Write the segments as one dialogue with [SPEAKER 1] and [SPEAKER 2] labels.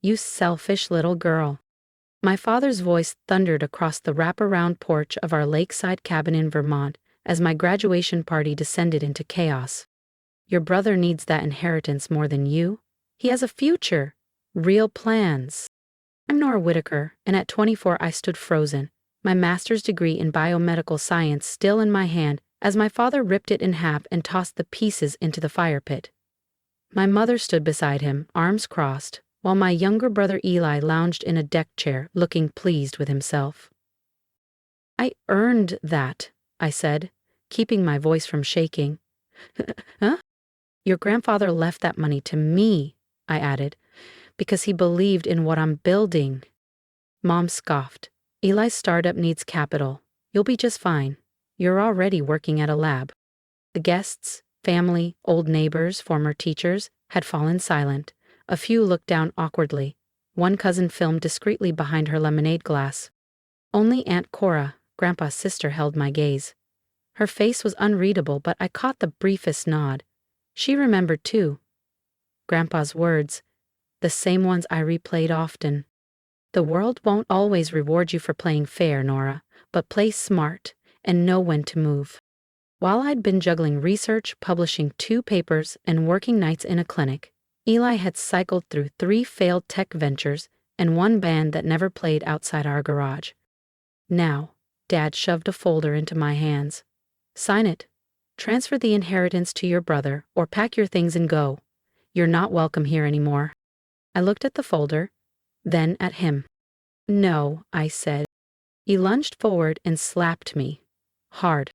[SPEAKER 1] You selfish little girl. My father's voice thundered across the wraparound porch of our lakeside cabin in Vermont as my graduation party descended into chaos. Your brother needs that inheritance more than you. He has a future, real plans. I'm Nora Whitaker, and at 24 I stood frozen, my master's degree in biomedical science still in my hand as my father ripped it in half and tossed the pieces into the fire pit. My mother stood beside him, arms crossed, while my younger brother Eli lounged in a deck chair, looking pleased with himself. I earned that, I said, keeping my voice from shaking. Huh? Your grandfather left that money to me, I added, because he believed in what I'm building. Mom scoffed. Eli's startup needs capital. You'll be just fine. You're already working at a lab. The guests, family, old neighbors, former teachers, had fallen silent. A few looked down awkwardly. One cousin filmed discreetly behind her lemonade glass. Only Aunt Cora, Grandpa's sister, held my gaze. Her face was unreadable, but I caught the briefest nod. She remembered too. Grandpa's words, the same ones I replayed often. The world won't always reward you for playing fair, Nora, but play smart and know when to move. While I'd been juggling research, publishing 2 papers, and working nights in a clinic, Eli had cycled through 3 failed tech ventures and 1 band that never played outside our garage. Now, Dad shoved a folder into my hands. Sign it. Transfer the inheritance to your brother or pack your things and go. You're not welcome here anymore. I looked at the folder, then at him. No, I said. He lunged forward and slapped me. Hard.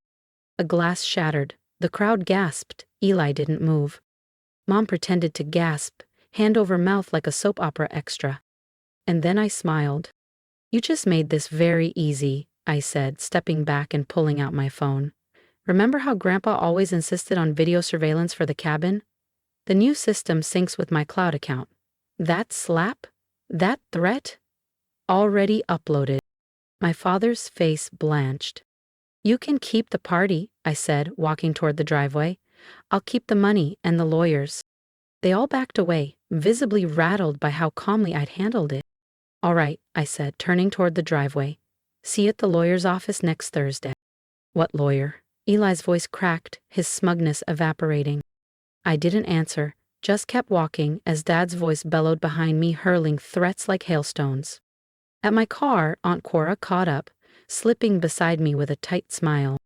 [SPEAKER 1] A glass shattered. The crowd gasped. Eli didn't move. Mom pretended to gasp, hand over mouth like a soap opera extra. And then I smiled. You just made this very easy, I said, stepping back and pulling out my phone. Remember how Grandpa always insisted on video surveillance for the cabin? The new system syncs with my cloud account. That slap? That threat? Already uploaded. My father's face blanched. You can keep the party, I said, walking toward the driveway. I'll keep the money and the lawyers. They all backed away, visibly rattled by how calmly I'd handled it. All right, I said, turning toward the driveway. See you at the lawyer's office next Thursday. What lawyer? Eli's voice cracked, his smugness evaporating. I didn't answer, just kept walking as Dad's voice bellowed behind me, hurling threats like hailstones. At my car, Aunt Cora caught up, slipping beside me with a tight smile.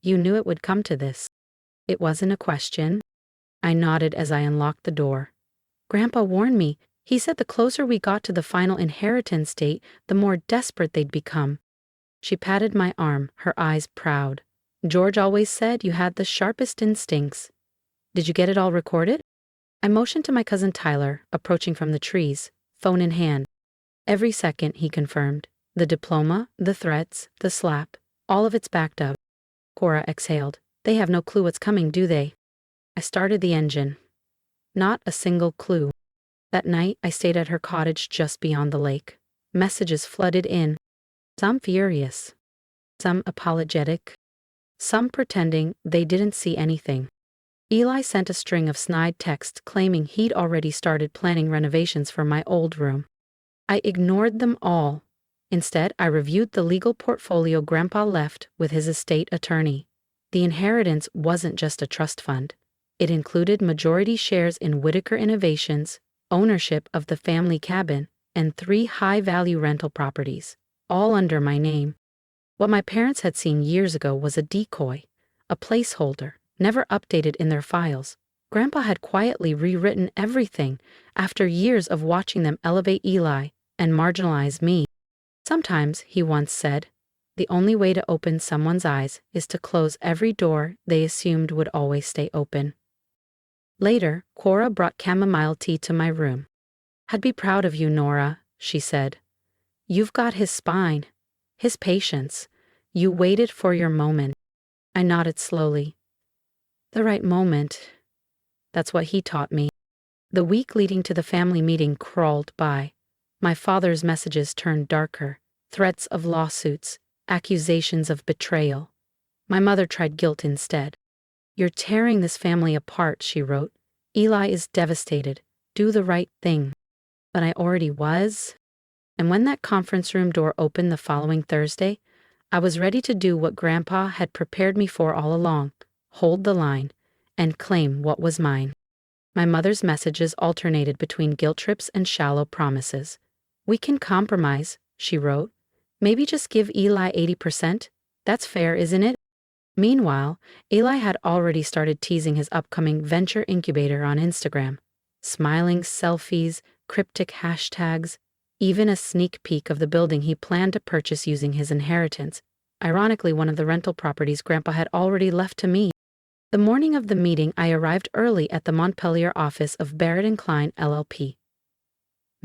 [SPEAKER 1] You knew it would come to this. It wasn't a question. I nodded as I unlocked the door. Grandpa warned me. He said the closer we got to the final inheritance date, the more desperate they'd become. She patted my arm, her eyes proud. George always said you had the sharpest instincts. Did you get it all recorded? I motioned to my cousin Tyler, approaching from the trees, phone in hand. Every second, he confirmed. The diploma, the threats, the slap, all of it's backed up. Cora exhaled. They have no clue what's coming, do they? I started the engine. Not a single clue. That night, I stayed at her cottage just beyond the lake. Messages flooded in. Some furious. Some apologetic. Some pretending they didn't see anything. Eli sent a string of snide texts claiming he'd already started planning renovations for my old room. I ignored them all. Instead, I reviewed the legal portfolio Grandpa left with his estate attorney. The inheritance wasn't just a trust fund. It included majority shares in Whitaker Innovations, ownership of the family cabin, and 3 high-value rental properties, all under my name. What my parents had seen years ago was a decoy, a placeholder, never updated in their files. Grandpa had quietly rewritten everything after years of watching them elevate Eli and marginalize me. Sometimes, he once said, the only way to open someone's eyes is to close every door they assumed would always stay open. Later, Cora brought chamomile tea to my room. I'd be proud of you, Nora, she said. You've got his spine, his patience. You waited for your moment. I nodded slowly. The right moment. That's what he taught me. The week leading to the family meeting crawled by. My father's messages turned darker, threats of lawsuits, accusations of betrayal. My mother tried guilt instead. You're tearing this family apart, she wrote. Eli is devastated. Do the right thing. But I already was. And when that conference room door opened the following Thursday, I was ready to do what Grandpa had prepared me for all along: hold the line and claim what was mine. My mother's messages alternated between guilt trips and shallow promises. "We can compromise," she wrote. "Maybe just give Eli 80%. That's fair, isn't it?" Meanwhile, Eli had already started teasing his upcoming venture incubator on Instagram. Smiling selfies, cryptic hashtags, even a sneak peek of the building he planned to purchase using his inheritance. Ironically, one of the rental properties Grandpa had already left to me. The morning of the meeting, I arrived early at the Montpelier office of Barrett & Klein LLP.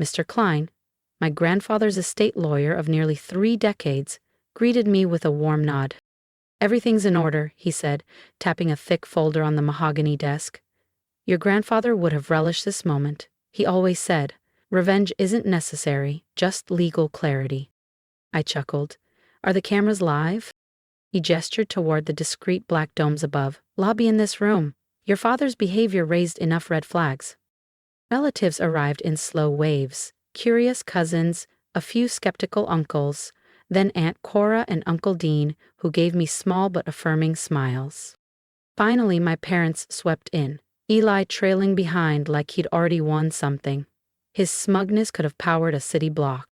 [SPEAKER 1] Mr. Klein, my grandfather's estate lawyer of nearly 3 decades, greeted me with a warm nod. "Everything's in order," he said, tapping a thick folder on the mahogany desk. "Your grandfather would have relished this moment. He always said, 'Revenge isn't necessary, just legal clarity.'" I chuckled. "Are the cameras live?" He gestured toward the discreet black domes above. "Lobby in this room. Your father's behavior raised enough red flags." Relatives arrived in slow waves: curious cousins, a few skeptical uncles, then Aunt Cora and Uncle Dean, who gave me small but affirming smiles. Finally, my parents swept in, Eli trailing behind like he'd already won something. His smugness could have powered a city block.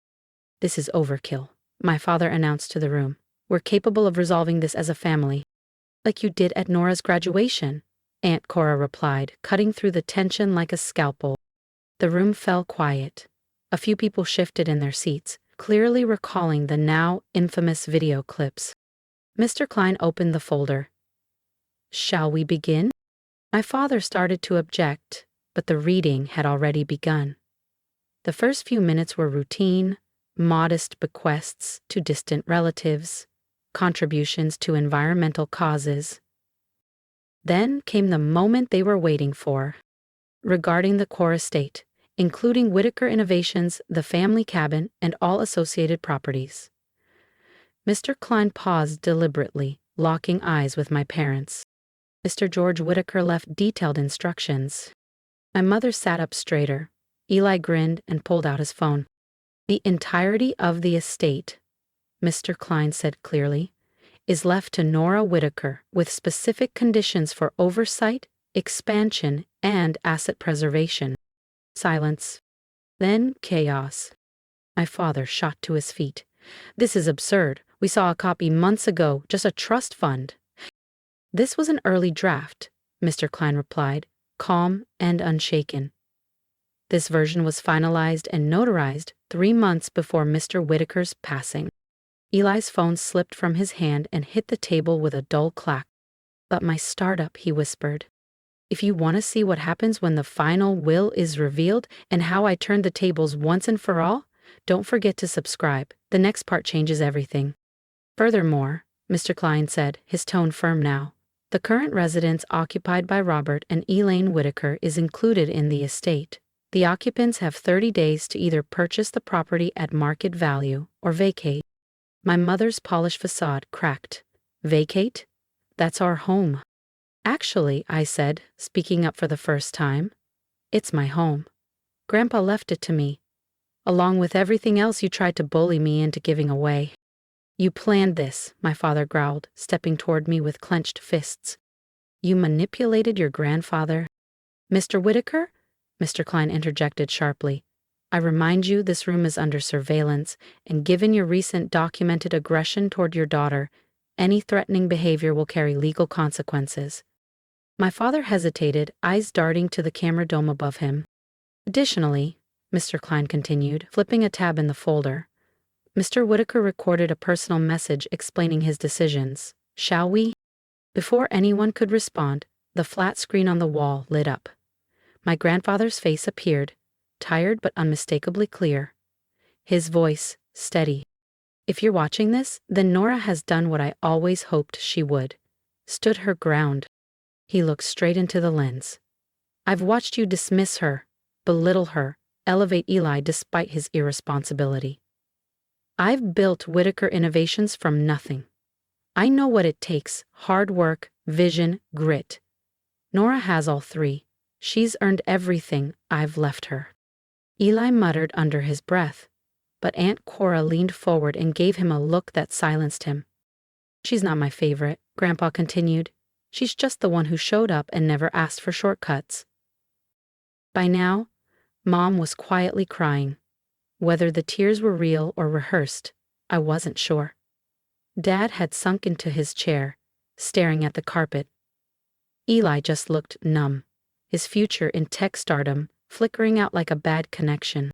[SPEAKER 1] "This is overkill," my father announced to the room. "We're capable of resolving this as a family." "Like you did at Nora's graduation," Aunt Cora replied, cutting through the tension like a scalpel. The room fell quiet. A few people shifted in their seats, clearly recalling the now infamous video clips. Mr. Klein opened the folder. "Shall we begin?" My father started to object, but the reading had already begun. The first few minutes were routine, modest bequests to distant relatives, contributions to environmental causes. Then came the moment they were waiting for. Regarding the core estate, including Whitaker Innovations, the family cabin, and all associated properties. Mr. Klein paused deliberately, locking eyes with my parents. Mr. George Whitaker left detailed instructions. My mother sat up straighter. Eli grinned and pulled out his phone. "The entirety of the estate," Mr. Klein said clearly, "is left to Nora Whitaker with specific conditions for oversight, expansion, and asset preservation." Silence. Then chaos. My father shot to his feet. "This is absurd. We saw a copy months ago, just a trust fund." "This was an early draft," Mr. Klein replied, calm and unshaken. "This version was finalized and notarized 3 months before Mr. Whitaker's passing." Eli's phone slipped from his hand and hit the table with a dull clack. "But my startup," he whispered. "If you want to see what happens when the final will is revealed and how I turned the tables once and for all, don't forget to subscribe. The next part changes everything." "Furthermore," Mr. Klein said, his tone firm now, "the current residence occupied by Robert and Elaine Whitaker is included in the estate. The occupants have 30 days to either purchase the property at market value or vacate." My mother's polished facade cracked. "Vacate? That's our home." "Actually," I said, speaking up for the first time, "it's my home. Grandpa left it to me, along with everything else you tried to bully me into giving away." "You planned this," my father growled, stepping toward me with clenched fists. "You manipulated your grandfather." "Mr. Whitaker?" Mr. Klein interjected sharply. "I remind you this room is under surveillance, and given your recent documented aggression toward your daughter, any threatening behavior will carry legal consequences." My father hesitated, eyes darting to the camera dome above him. "Additionally," Mr. Klein continued, flipping a tab in the folder, "Mr. Whitaker recorded a personal message explaining his decisions. Shall we?" Before anyone could respond, the flat screen on the wall lit up. My grandfather's face appeared, tired but unmistakably clear. His voice, steady. "If you're watching this, then Nora has done what I always hoped she would. Stood her ground." He looked straight into the lens. "I've watched you dismiss her, belittle her, elevate Eli despite his irresponsibility. I've built Whitaker Innovations from nothing. I know what it takes: hard work, vision, grit. Nora has all 3. She's earned everything I've left her." Eli muttered under his breath, but Aunt Cora leaned forward and gave him a look that silenced him. She's not my favorite, Grandpa continued. She's just the one who showed up and never asked for shortcuts. By now, Mom was quietly crying. Whether the tears were real or rehearsed, I wasn't sure. Dad had sunk into his chair, staring at the carpet. Eli just looked numb, his future in tech stardom flickering out like a bad connection.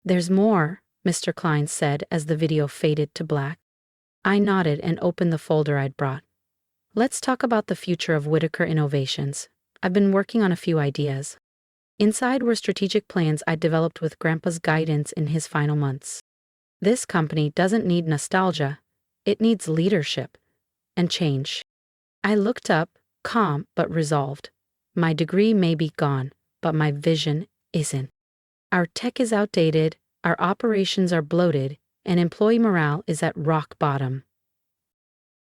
[SPEAKER 1] "There's more," Mr. Klein said as the video faded to black. I nodded and opened the folder I'd brought. "Let's talk about the future of Whitaker Innovations. I've been working on a few ideas." Inside were strategic plans I'd developed with Grandpa's guidance in his final months. This company doesn't need nostalgia, it needs leadership and change. I looked up, calm but resolved. My degree may be gone, but my vision isn't. Our tech is outdated, our operations are bloated, and employee morale is at rock bottom.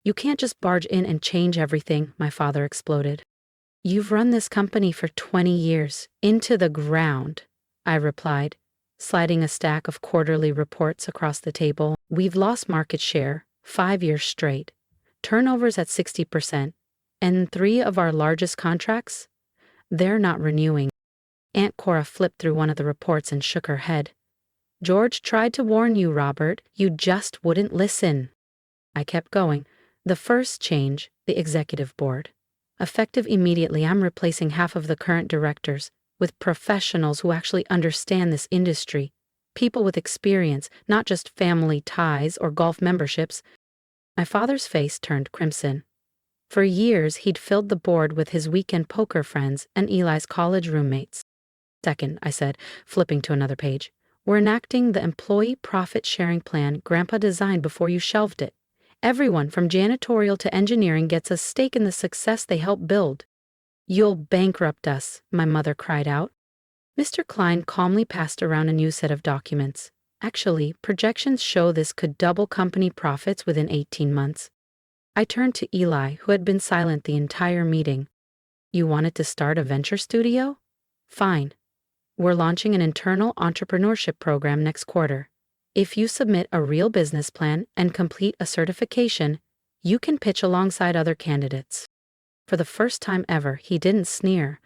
[SPEAKER 1] "You can't just barge in and change everything," my father exploded. "You've run this company for 20 years, into the ground," I replied, sliding a stack of quarterly reports across the table. "We've lost market share 5 years straight. Turnover's at 60%, and 3 of our largest contracts? They're not renewing." Aunt Cora flipped through one of the reports and shook her head. "George tried to warn you, Robert. You just wouldn't listen." I kept going. "The first change, the executive board. Effective immediately, I'm replacing half of the current directors with professionals who actually understand this industry, people with experience, not just family ties or golf memberships." My father's face turned crimson. For years, he'd filled the board with his weekend poker friends and Eli's college roommates. "Second," I said, flipping to another page, "we're enacting the employee profit-sharing plan Grandpa designed before you shelved it. Everyone from janitorial to engineering gets a stake in the success they help build." "You'll bankrupt us," my mother cried out. Mr. Klein calmly passed around a new set of documents. "Actually, projections show this could double company profits within 18 months. I turned to Eli, who had been silent the entire meeting. "You wanted to start a venture studio? Fine. We're launching an internal entrepreneurship program next quarter. If you submit a real business plan and complete a certification, you can pitch alongside other candidates." For the first time ever, he didn't sneer.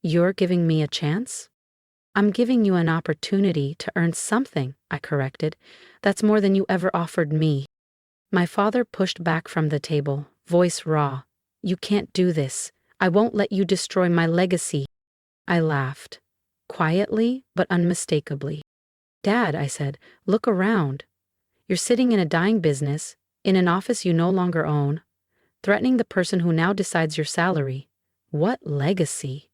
[SPEAKER 1] "You're giving me a chance?" "I'm giving you an opportunity to earn something," I corrected. "That's more than you ever offered me." My father pushed back from the table, voice raw. "You can't do this. I won't let you destroy my legacy." I laughed, quietly but unmistakably. "Dad," I said, "look around. You're sitting in a dying business, in an office you no longer own, threatening the person who now decides your salary. What legacy?"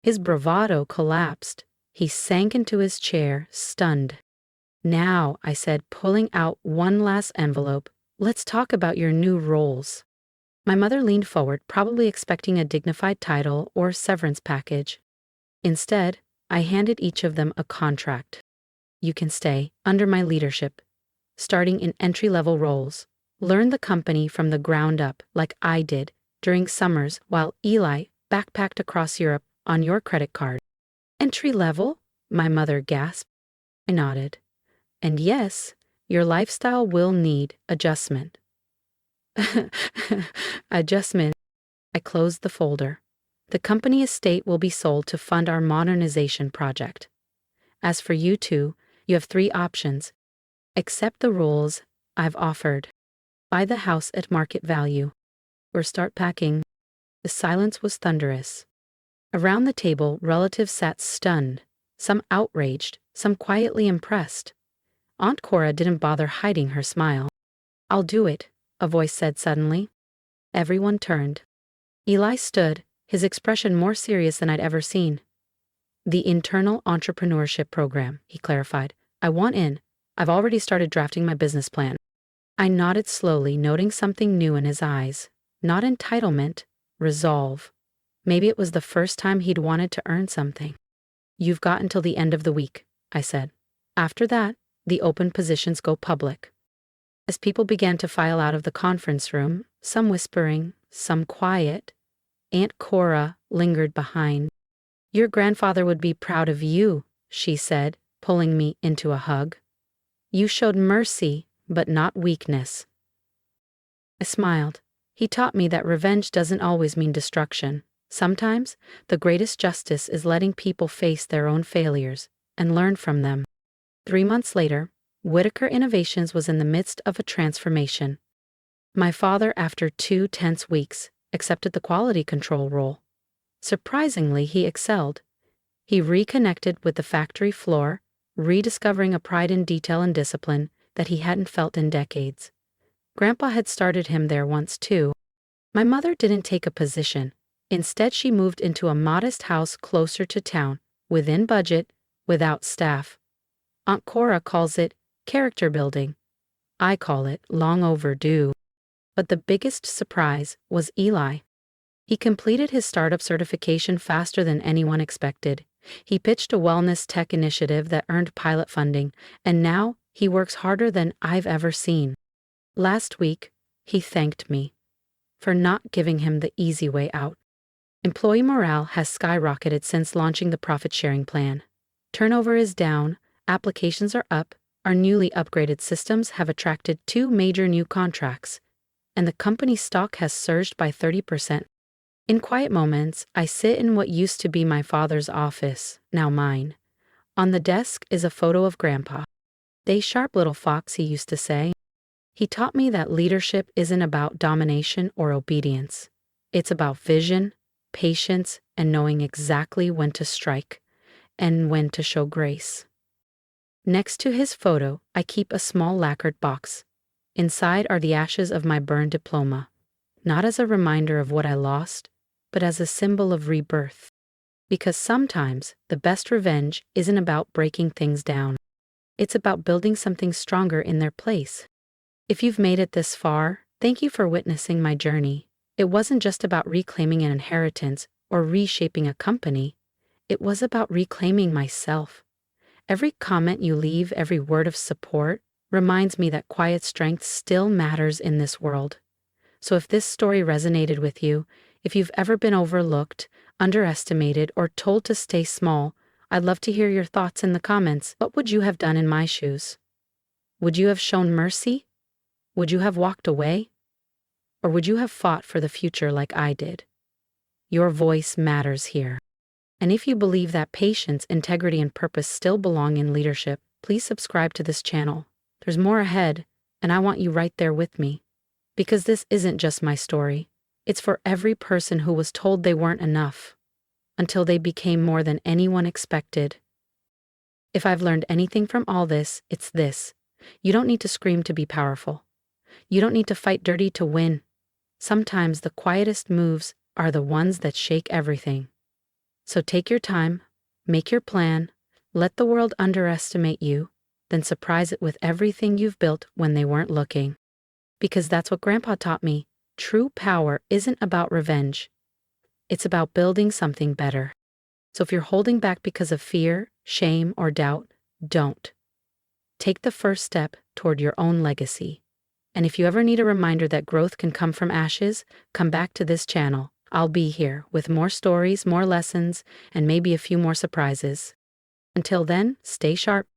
[SPEAKER 1] His bravado collapsed. He sank into his chair, stunned. "Now," I said, pulling out one last envelope, "let's talk about your new roles." My mother leaned forward, probably expecting a dignified title or severance package. Instead, I handed each of them a contract. "You can stay, under my leadership, starting in entry-level roles. Learn the company from the ground up, like I did, during summers while Eli backpacked across Europe on your credit card." "Entry-level?" my mother gasped. I nodded. "And yes, your lifestyle will need adjustment." Adjustment. I closed the folder. "The company estate will be sold to fund our modernization project. As for you two, you have 3 options. Accept the rules I've offered. Buy the house at market value, or start packing." The silence was thunderous. Around the table, relatives sat stunned, some outraged, some quietly impressed. Aunt Cora didn't bother hiding her smile. "I'll do it," a voice said suddenly. Everyone turned. Eli stood, his expression more serious than I'd ever seen. "The internal entrepreneurship program," he clarified. "I want in. I've already started drafting my business plan." I nodded slowly, noting something new in his eyes. Not entitlement, resolve. Maybe it was the first time he'd wanted to earn something. "You've got until the end of the week," I said. "After that, the open positions go public." As people began to file out of the conference room, some whispering, some quiet, Aunt Cora lingered behind. "Your grandfather would be proud of you," she said, pulling me into a hug. You showed mercy, but not weakness. I smiled. He taught me that revenge doesn't always mean destruction. Sometimes, the greatest justice is letting people face their own failures and learn from them. 3 months later, Whitaker Innovations was in the midst of a transformation. My father, after 2 tense weeks, accepted the quality control role. Surprisingly, he excelled. He reconnected with the factory floor, rediscovering a pride in detail and discipline that he hadn't felt in decades. Grandpa had started him there once too. My mother didn't take a position. Instead, she moved into a modest house closer to town, within budget, without staff. Aunt Cora calls it character building. I call it long overdue. But the biggest surprise was Eli. He completed his startup certification faster than anyone expected. He pitched a wellness tech initiative that earned pilot funding, and now he works harder than I've ever seen. Last week, he thanked me for not giving him the easy way out. Employee morale has skyrocketed since launching the profit-sharing plan. Turnover is down, applications are up, our newly upgraded systems have attracted 2 major new contracts, and the company's stock has surged by 30%. In quiet moments, I sit in what used to be my father's office, now mine. On the desk is a photo of Grandpa. "Stay sharp, little fox," he used to say. He taught me that leadership isn't about domination or obedience. It's about vision, patience, and knowing exactly when to strike and when to show grace. Next to his photo, I keep a small lacquered box. Inside are the ashes of my burned diploma, not as a reminder of what I lost, but as a symbol of rebirth. Because sometimes the best revenge isn't about breaking things down. It's about building something stronger in their place. If you've made it this far, thank you for witnessing my journey. It wasn't just about reclaiming an inheritance or reshaping a company. It was about reclaiming myself. Every comment you leave, every word of support, reminds me that quiet strength still matters in this world. So if this story resonated with you, if you've ever been overlooked, underestimated, or told to stay small, I'd love to hear your thoughts in the comments. What would you have done in my shoes? Would you have shown mercy? Would you have walked away? Or would you have fought for the future like I did? Your voice matters here. And if you believe that patience, integrity, and purpose still belong in leadership, please subscribe to this channel. There's more ahead, and I want you right there with me. Because this isn't just my story. It's for every person who was told they weren't enough, until they became more than anyone expected. If I've learned anything from all this, it's this. You don't need to scream to be powerful. You don't need to fight dirty to win. Sometimes the quietest moves are the ones that shake everything. So take your time, make your plan, let the world underestimate you, then surprise it with everything you've built when they weren't looking. Because that's what Grandpa taught me. True power isn't about revenge. It's about building something better. So if you're holding back because of fear, shame, or doubt, don't. Take the first step toward your own legacy. And if you ever need a reminder that growth can come from ashes, come back to this channel. I'll be here with more stories, more lessons, and maybe a few more surprises. Until then, stay sharp.